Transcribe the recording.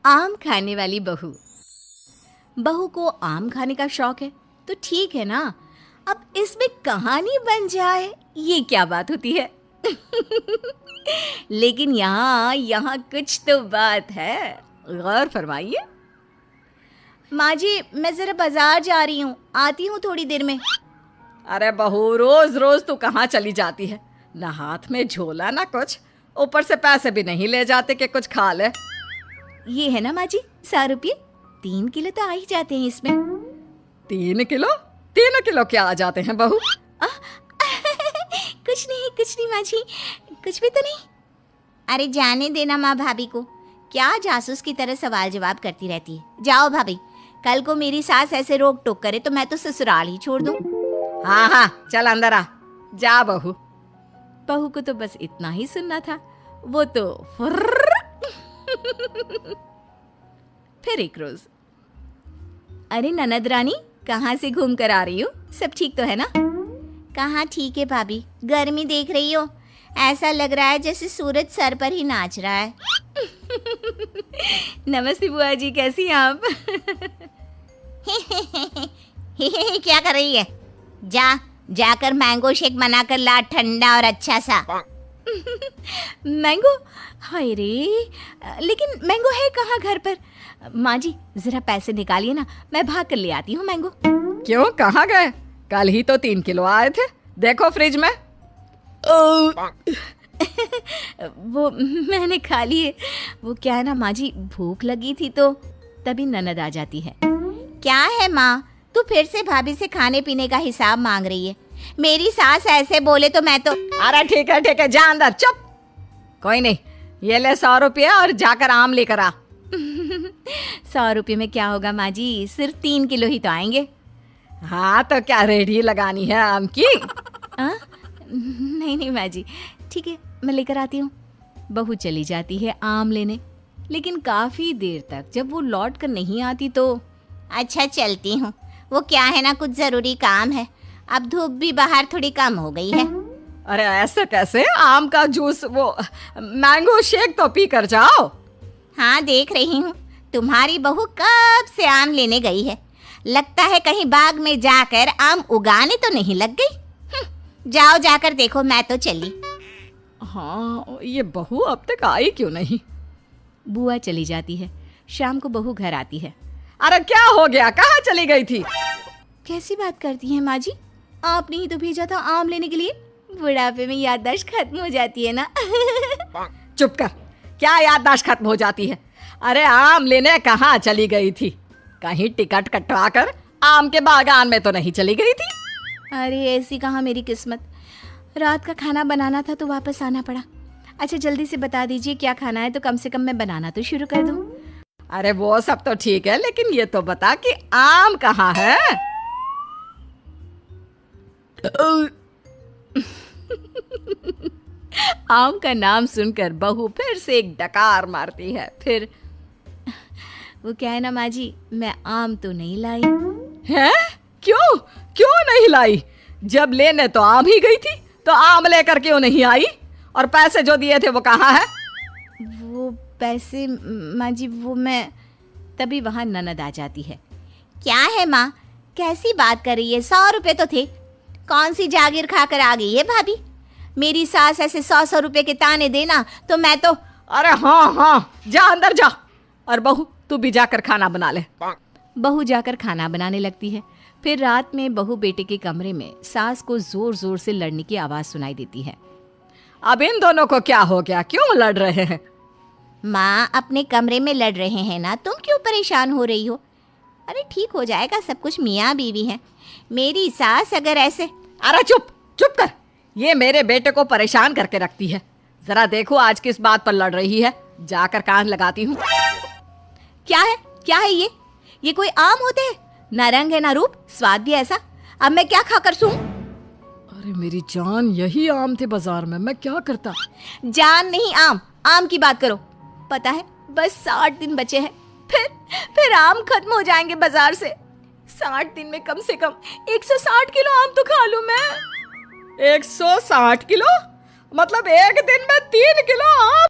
आम खाने वाली बहू। बहू को आम खाने का शौक है तो ठीक है ना, अब इसमें कहानी बन जाए ये क्या बात होती है। लेकिन यहाँ कुछ तो बात है, गौर फरमाइए। माँ जी, मैं जरा बाजार जा रही हूँ, आती हूँ थोड़ी देर में। अरे बहू, रोज रोज तू कहाँ चली जाती है? ना हाथ में झोला ना कुछ, ऊपर से पैसे भी नहीं ले जाते कि कुछ खा ले। ये है ना माँ जी 100 रुपये, 3 किलो तो आ ही जाते हैं इसमें। 3 किलो? 3 किलो क्या आ जाते हैं बहू? कुछ नहीं माँ जी, कुछ भी तो नहीं। अरे जाने देना माँ भाभी को, क्या जासूस की तरह सवाल जवाब करती रहती है। जाओ भाभी, कल को मेरी सास ऐसे रोक टोक करे तो मैं तो ससुराल ही छोड़ दूं। हाँ हाँ, चल अंदर आ, जा बहू। बहू को तो बस इतना ही सुनना था, वो तो फिर एक रोज, अरे ननद रानी, कहाँ से घूम कर आ रही हो? सब ठीक तो है ना? कहाँ ठीक है भाभी, गर्मी देख रही हो, ऐसा लग रहा है जैसे सूरज सर पर ही नाच रहा है। नमस्ते बुआ जी, कैसी हैं आप? क्या कर रही है? जाकर मैंगो शेक बनाकर ला, ठंडा और अच्छा सा। मैंगो? हाय रे, लेकिन मैंगो है कहाँ घर पर? माँ जी जरा पैसे निकालिए ना, मैं भाग कर ले आती हूँ मैंगो। क्यों, कहाँ गए? कल ही तो 3 किलो आए थे, देखो फ्रिज में। वो मैंने खा लिए। वो क्या है ना माँ जी, भूख लगी थी तो तभी ननद आ जाती है। क्या है माँ, तू फिर से भाभी से खाने पीने का हिसाब मांग रही है? मेरी सास ऐसे बोले तो मैं तो। अरे ठीक है, जा अंदर, चुप। कोई नहीं, ये ले 100 रुपये और जाकर आम लेकर आ। 100 रुपये में क्या होगा माँ जी, सिर्फ 3 किलो ही तो आएंगे। हाँ तो क्या रेडी लगानी है आम की? नहीं माँ जी, ठीक है, मैं लेकर आती हूँ। बहू चली जाती है आम लेने, लेकिन काफी देर तक जब वो लौट कर नहीं आती तो अच्छा चलती हूँ, वो क्या है ना, कुछ जरूरी काम है। अब धूप भी बाहर थोड़ी कम हो गई है। अरे ऐसे कैसे? आम का जूस, वो मैंगो शेक तो पी कर जाओ। हाँ देख रही हूँ, तुम्हारी बहू कब से आम लेने गई है, लगता है कहीं बाग में जाकर आम उगाने तो नहीं लग गई। जाओ जाकर देखो, मैं तो चली। हाँ, ये बहू अब तक आई क्यों नहीं? बुआ चली जाती है, शाम को बहू घर आती है। अरे क्या हो गया, कहाँ चली गई थी? कैसी बात करती हैं माँ जी, आपने ही तो भेजा था आम लेने के लिए। बुढ़ापे में याददाश्त खत्म हो जाती है ना। चुप कर, क्या याददाश्त खत्म हो जाती है? अरे आम लेने कहाँ चली गई थी? कहीं टिकट कटवा कर आम के बागान में तो नहीं चली गई थी? अरे ऐसी कहाँ मेरी किस्मत, रात का खाना बनाना था तो वापस आना पड़ा। अच्छा जल्दी से बता दीजिए क्या खाना है, तो कम से कम मैं बनाना तो शुरू कर दूं। अरे वो सब तो ठीक है, लेकिन ये तो बता कि आम कहाँ है? आम का नाम सुनकर बहू फिर से एक डकार मारती है। फिर वो क्या है ना माँ जी, मैं आम तो नहीं लाई। हैं? क्यों नहीं लाई? जब लेने तो आम ही गई थी, तो आम लेकर क्यों नहीं आई? और पैसे जो दिए थे वो कहाँ है? वो पैसे माँ जी, वो मैं, तभी वहाँ ननद आ जाती है। क्या है माँ, कैसी बात कर रही है? 100 रुपये तो थे, कौन सी जागीर खाकर आ गई है भाभी? मेरी सास ऐसे 100 रुपये के ताने देना तो मैं तो। अरे हाँ, जा अंदर जा, और बहू तू भी जाकर खाना बना ले। बहू जाकर खाना बनाने लगती है। फिर रात में बहू बेटे के कमरे में सास को जोर जोर से लड़ने की आवाज सुनाई देती है। अब इन दोनों को क्या हो गया, क्यों लड़ रहे हैं? माँ अपने कमरे में लड़ रहे हैं ना, तुम क्यों परेशान हो रही हो? अरे ठीक हो जाएगा सब कुछ, मियाँ बीवी हैं। मेरी सास अगर ऐसे। अरे चुप कर, ये मेरे बेटे को परेशान करके रखती है। जरा देखो आज किस बात पर लड़ रही है, जाकर कान लगाती हूँ। क्या है ये कोई आम होते हैं? ना रंग है ना रूप, स्वाद भी ऐसा। अब मैं क्या खाकर सूं? अरे मेरी जान, यही आम थे बाजार में, मैं क्या करता? जान नहीं, आम की बात करो। पता है बस 60 दिन बचे हैं, फिर आम खत्म हो जाएंगे बाजार से। 60 दिन में कम से कम 160 किलो आम तो खा लूं मैं। 160 किलो? मतलब एक दिन में 3 किलो आम?